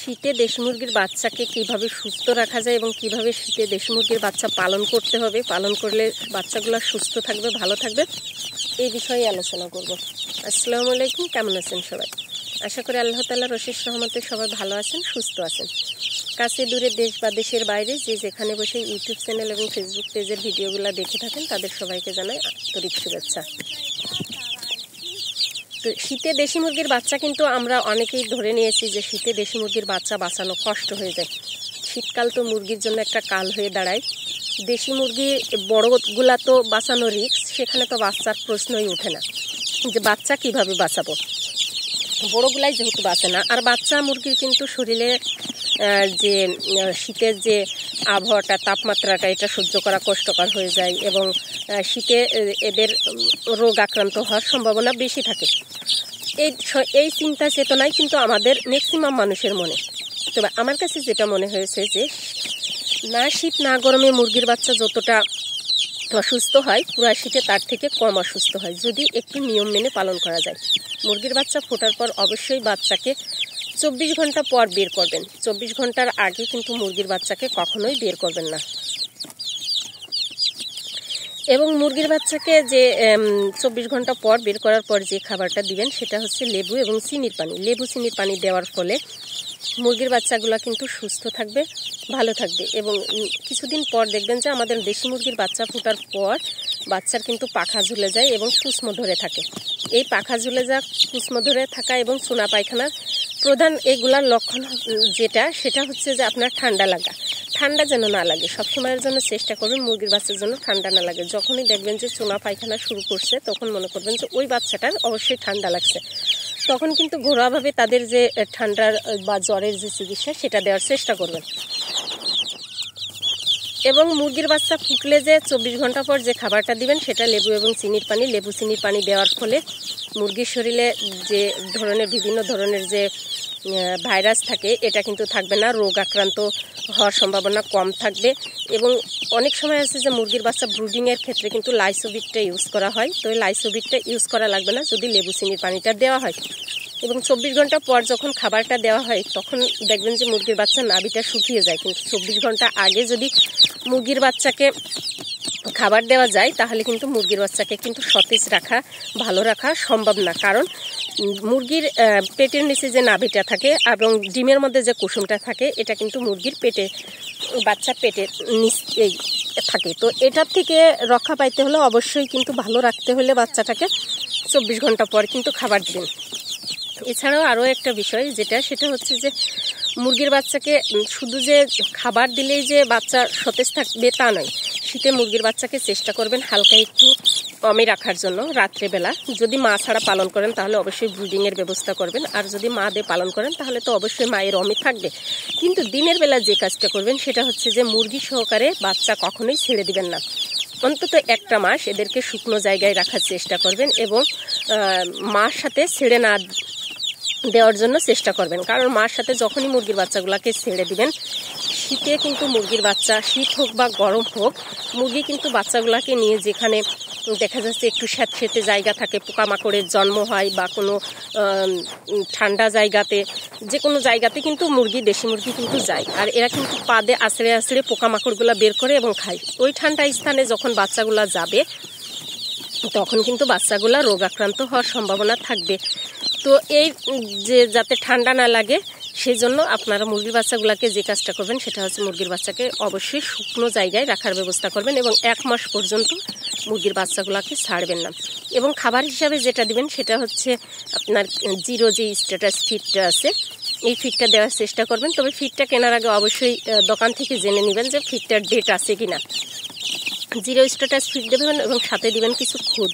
শীতে দেশি মুরগির বাচ্চাকে কিভাবে সুস্থ রাখা যায় এবং কিভাবে শীতে দেশি মুরগির বাচ্চা পালন করতে হবে, পালন করলে বাচ্চাগুলো সুস্থ থাকবে, ভালো থাকবে, এই বিষয়ে আলোচনা করব। আসসালামু আলাইকুম, কেমন আছেন সবাই? আশা করি আল্লাহ তাআলার অশেষ রহমতে সবাই ভালো আছেন, সুস্থ আছেন। কাছে দূরে, দেশ বা দেশের বাইরে যে যেখানে বসে ইউটিউব চ্যানেল এবং ফেসবুক পেজের ভিডিওগুলো দেখে থাকেন তাদের সবাইকে জানাই আন্তরিক শুভেচ্ছা। তো শীতে দেশি মুরগির বাচ্চা কিন্তু আমরা অনেকেই ধরে নিয়েছি যে শীতে দেশি মুরগির বাচ্চা বাঁচানো কষ্ট হয়ে যায়। শীতকাল তো মুরগির জন্য একটা কাল হয়ে দাঁড়ায়। দেশি মুরগি বড়গুলা তো বাঁচানো রিস্ক, সেখানে তো বাচ্চার প্রশ্নই ওঠে না যে বাচ্চা কিভাবে বাঁচাবো, বড়গুলাই যেহেতু বাঁচে না। আর বাচ্চা মুরগির কিন্তু শরীরে যে শীতের যে আবহাওয়াটা, তাপমাত্রাটা, এটা সহ্য করা কষ্টকর হয়ে যায় এবং শীতে এদের রোগ আক্রান্ত হওয়ার সম্ভাবনা বেশি থাকে। এই চিন্তা চেতনাই কিন্তু আমাদের ম্যাক্সিমাম মানুষের মনে। তবে আমার কাছে যেটা মনে হয়েছে যে না শীত না গরমে মুরগির বাচ্চা যতটা অসুস্থ হয়, পুরা শীতে তার থেকে কম অসুস্থ হয় যদি একটু নিয়ম মেনে পালন করা যায়। মুরগির বাচ্চা ফোটার পর অবশ্যই বাচ্চাকে 24 ঘন্টা পর বের করবেন। 24 ঘন্টার আগে কিন্তু মুরগির বাচ্চাকে কখনোই বের করবেন না। এবং মুরগির বাচ্চাকে যে 24 ঘন্টা পর বের করার পর যে খাবারটা দিবেন সেটা হচ্ছে লেবু এবং চিনির পানি। লেবু চিনির পানি দেওয়ার ফলে মুরগির বাচ্চাগুলো কিন্তু সুস্থ থাকবে, ভালো থাকবে। এবং কিছুদিন পর দেখবেন যে আমাদের দেশি মুরগির বাচ্চা ফোটার পর বাচ্চার কিন্তু পাখা ঝুলে যায় এবং কুসমো ধরে থাকে। এই পাখা ঝুলে যাওয়া, কুসমো ধরে থাকা এবং চুনা পায়খানার প্রধান এগুলার লক্ষণ সেটা হচ্ছে যে আপনার ঠান্ডা লাগা। ঠান্ডা যেন না লাগে, সবসময়ের জন্য চেষ্টা করবেন মুরগির বাচ্চার জন্য ঠান্ডা না লাগে। যখনই দেখবেন যে চুনা পায়খানা শুরু করছে তখন মনে করবেন যে ওই বাচ্চাটার অবশ্যই ঠান্ডা লাগছে। তখন কিন্তু ঘরোয়াভাবে তাদের যে ঠান্ডার বা জ্বরের যে চিকিৎসা সেটা দেওয়ার চেষ্টা করবেন। এবং মুরগির বাচ্চা ফুটলে যে 24 ঘন্টা পর যে খাবারটা দিবেন সেটা লেবু এবং চিনির পানি। লেবু চিনির পানি দেওয়ার ফলে মুরগির শরীরে যে বিভিন্ন ধরনের যে ভাইরাস থাকে এটা কিন্তু থাকবে না, রোগ আক্রান্ত হওয়ার সম্ভাবনা কম থাকবে। এবং অনেক সময় আছে যে মুরগির বাচ্চা ব্রুডিংয়ের ক্ষেত্রে কিন্তু লাইসোবিটটা ইউজ করা হয়, তো এই লাইসোবিটটা ইউজ করা লাগবে না যদি লেবু চিনির পানিটা দেওয়া হয়। এবং 24 ঘন্টা পর যখন খাবারটা দেওয়া হয় তখন দেখবেন যে মুরগির বাচ্চা নাভিটা শুকিয়ে যায়। কিন্তু 24 ঘন্টা আগে যদি মুরগির বাচ্চাকে খাবার দেওয়া যায় তাহলে কিন্তু মুরগির বাচ্চাকে কিন্তু সতেজ রাখা, ভালো রাখা সম্ভব না। কারণ মুরগির পেটের নিচে যে নাভিটা থাকে এবং ডিমের মধ্যে যে কুসুমটা থাকে এটা কিন্তু মুরগির বাচ্চার পেটের নিচেই থাকে। তো এটার থেকে রক্ষা পাইতে হলে অবশ্যই কিন্তু ভালো রাখতে হলে বাচ্চাটাকে 24 ঘন্টা পর কিন্তু খাবার দিবেন। এছাড়াও আরও একটা বিষয় সেটা হচ্ছে যে মুরগির বাচ্চাকে শুধু যে খাবার দিলেই যে বাচ্চা সতেজ থাকবে তা নয়। শীতে মুরগির বাচ্চাকে চেষ্টা করবেন হালকা একটু কমে রাখার জন্য। রাত্রেবেলা যদি মা ছাড়া পালন করেন তাহলে অবশ্যই ব্রিডিংয়ের ব্যবস্থা করবেন, আর যদি মা দিয়ে পালন করেন তাহলে তো অবশ্যই মায়ের অমি থাকবে। কিন্তু দিনের বেলা যে কাজটা করবেন সেটা হচ্ছে যে মুরগি সহকারে বাচ্চা কখনোই ছেড়ে দিবেন না। অন্তত একটা মাস এদেরকে শুকনো জায়গায় রাখার চেষ্টা করবেন এবং মার সাথে ছেড়ে না দেওয়ার জন্য চেষ্টা করবেন। কারণ মার সাথে যখনই মুরগির বাচ্চাগুলোকে ছেড়ে দিবেন, শীতে কিন্তু মুরগির বাচ্চা, শীত হোক বা গরম হোক, মুরগি কিন্তু বাচ্চাগুলোকে নিয়ে যেখানে দেখা যাচ্ছে একটু স্যাঁতসেঁতে জায়গা থাকে, পোকামাকড়ের জন্ম হয় বা কোনো ঠান্ডা জায়গাতে, যে কোনো জায়গাতে কিন্তু দেশি মুরগি কিন্তু যায়। আর এরা কিন্তু পাদে আছড়ে আছড়ে পোকামাকড়গুলো বের করে এবং খায়। ওই ঠান্ডা স্থানে যখন বাচ্চাগুলো যাবে তখন কিন্তু বাচ্চাগুলো রোগ আক্রান্ত হওয়ার সম্ভাবনা থাকবে। তো এই যে যাতে ঠান্ডা না লাগে সেই জন্য আপনারা মুরগির বাচ্চাগুলোকে যে কাজটা করবেন সেটা হচ্ছে মুরগির বাচ্চাকে অবশ্যই শুকনো জায়গায় রাখার ব্যবস্থা করবেন এবং 1 মাস পর্যন্ত মুরগির বাচ্চাগুলোকে ছাড়বেন না। এবং খাবার হিসাবে যেটা দিবেন সেটা হচ্ছে আপনার জিরো যে স্ট্যাটাস ফিডটা আছে এই ফিডটা দেওয়ার চেষ্টা করবেন। তবে ফিডটা কেনার আগে অবশ্যই দোকান থেকে জেনে নেবেন যে ফিডটার ডেট আছে কিনা। জিরো স্ট্যাটাস ফিড দেবেন এবং সাথে দিবেন কিছু খুদ।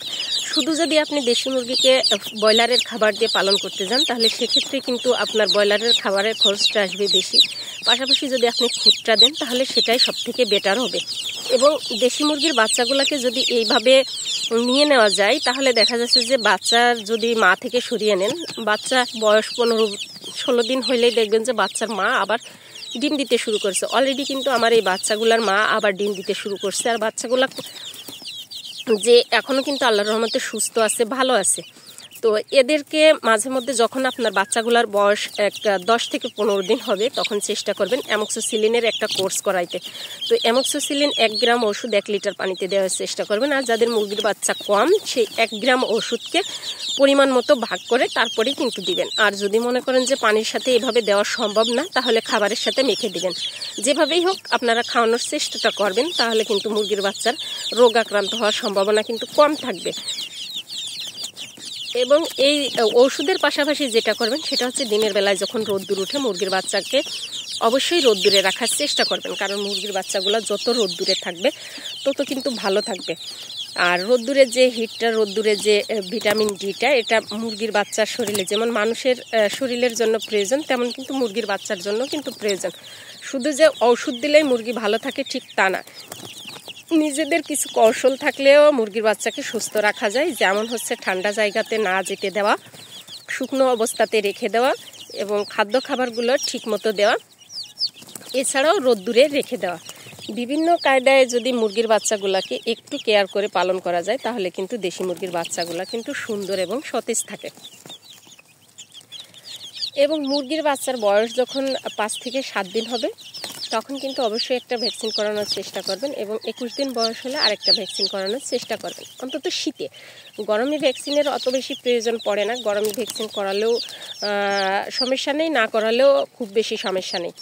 শুধু যদি আপনি দেশি মুরগিকে ব্রয়লারের খাবার দিয়ে পালন করতে যান তাহলে সেক্ষেত্রে কিন্তু আপনার ব্রয়লারের খাবারের খরচটা আসবে বেশি। পাশাপাশি যদি আপনি খুদটা দেন তাহলে সেটাই সবথেকে বেটার হবে। এবং দেশি মুরগির বাচ্চাগুলোকে যদি এইভাবে নিয়ে নেওয়া যায় তাহলে দেখা যাচ্ছে যে বাচ্চার যদি মা থেকে সরিয়ে নেন, বাচ্চা বয়স 15-16 দিন হইলেই দেখবেন যে বাচ্চার মা আবার ডিম দিতে শুরু করছে। অলরেডি কিন্তু আমার এই বাচ্চাগুলার মা আবার ডিম দিতে শুরু করছে। আর বাচ্চাগুলা যে এখনও কিন্তু আল্লাহর রহমতে সুস্থ আছে, ভালো আছে। তো এদেরকে মাঝে মধ্যে যখন আপনার বাচ্চাগুলোর বয়স 10 থেকে 15 দিন হবে তখন চেষ্টা করবেন অ্যামক্সিসিলিনের একটা কোর্স করাইতে। তো অ্যামক্সিসিলিন 1 গ্রাম ওষুধ 1 লিটার পানিতে দেওয়ার চেষ্টা করবেন। আর যাদের মুরগির বাচ্চা কম সেই 1 গ্রাম ওষুধকে পরিমাণ মতো ভাগ করে তারপরেই কিন্তু দিবেন। আর যদি মনে করেন যে পানির সাথে এভাবে দেওয়া সম্ভব না, তাহলে খাবারের সাথে মেখে দিবেন। যেভাবেই হোক আপনারা খাওয়ানোর চেষ্টাটা করবেন, তাহলে কিন্তু মুরগির বাচ্চার রোগ আক্রান্ত হওয়ার সম্ভাবনা কিন্তু কম থাকবে। এবং এই ওষুধের পাশাপাশি যেটা করবেন সেটা হচ্ছে দিনের বেলায় যখন রোদ্দুর উঠে মুরগির বাচ্চাকে অবশ্যই রোদ্দুরে রাখার চেষ্টা করবেন, কারণ মুরগির বাচ্চাগুলো যত রোদ্দুরে থাকবে তত কিন্তু ভালো থাকবে। আর রোদ্দুরের যে হিটটা, রোদ্দুরের যে ভিটামিন ডিটা, এটা মুরগির বাচ্চার শরীরে যেমন মানুষের শরীরের জন্য প্রয়োজন, তেমন কিন্তু মুরগির বাচ্চার জন্য কিন্তু প্রয়োজন। শুধু যে ঔষধ দিলেই মুরগি ভালো থাকে ঠিক তা না, নিজেদের কিছু কৌশল থাকলেও মুরগির বাচ্চাকে সুস্থ রাখা যায়। যেমন হচ্ছে ঠান্ডা জায়গাতে না যেতে দেওয়া, শুকনো অবস্থাতে রেখে দেওয়া এবং খাদ্য খাবারগুলো ঠিক মতো দেওয়া, এছাড়াও রোদ্দুরে রেখে দেওয়া। বিভিন্ন কায়দায় যদি মুরগির বাচ্চাগুলোকে একটু কেয়ার করে পালন করা যায়, তাহলে কিন্তু দেশি মুরগির বাচ্চাগুলো কিন্তু সুন্দর এবং সতেজ থাকে। এবং মুরগির বাচ্চার বয়স যখন 5 থেকে 7 দিন হবে তখন কিন্তু অবশ্যই একটা ভ্যাকসিন করানোর চেষ্টা করবেন এবং 21 দিন বয়স হলে আরেকটা ভ্যাকসিন করানোর চেষ্টা করবেন, অন্তত শীতে। গরমে ভ্যাকসিনের অত বেশি প্রয়োজন পড়ে না, গরমে ভ্যাকসিন করালেও সমস্যা নেই, না করালেও খুব বেশি সমস্যা নেই।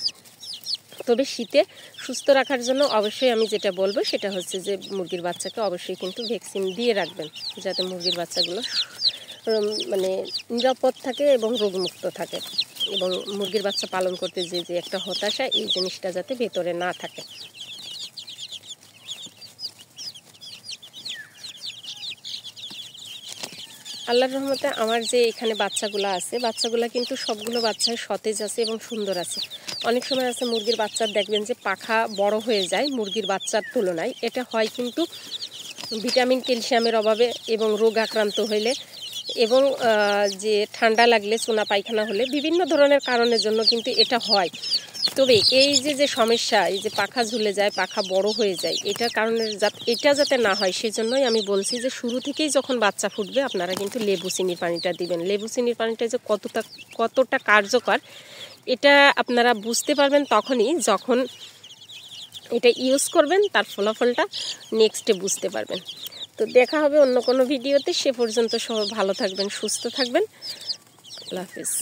তবে শীতে সুস্থ রাখার জন্য অবশ্যই আমি যেটা বলবো সেটা হচ্ছে যে মুরগির বাচ্চাকে অবশ্যই কিন্তু ভ্যাকসিন দিয়ে রাখবেন, যাতে মুরগির বাচ্চাগুলো মানে নিরাপদ থাকে এবং রোগমুক্ত থাকে, এবং মুরগির বাচ্চা পালন করতে যে একটা হতাশা, এই জিনিসটা যাতে ভেতরে না থাকে। আল্লাহর রহমতে আমার যে এখানে বাচ্চাগুলো আছে, বাচ্চাগুলো কিন্তু সবগুলো বাচ্চাই সতেজ আছে এবং সুন্দর আছে। অনেক সময় আছে মুরগির বাচ্চার দেখবেন যে পাখা বড় হয়ে যায় মুরগির বাচ্চার তুলনায়, এটা হয় কিন্তু ভিটামিন ক্যালসিয়ামের অভাবে এবং রোগ আক্রান্ত হইলে এবং যে ঠান্ডা লাগলে, চুনা পায়খানা হলে, বিভিন্ন ধরনের কারণের জন্য কিন্তু এটা হয়। তবে এই যে সমস্যা, এই যে পাখা ঝুলে যায়, পাখা বড় হয়ে যায়, এটার কারণে এটা যাতে না হয় সেজন্যই আমি বলছি যে শুরু থেকেই যখন বাচ্চা ফুটবে আপনারা কিন্তু লেবু চিনির পানিটা দিবেন। লেবু চিনির পানিটা যে কতটা কার্যকর এটা আপনারা বুঝতে পারবেন তখনই যখন এটা ইউজ করবেন, তার ফলাফলটা নেক্সটে বুঝতে পারবেন। তো দেখা হবে অন্য কোনো ভিডিওতে, সে পর্যন্ত সবাই ভালো থাকবেন, সুস্থ থাকবেন। আল্লাহ হাফেজ।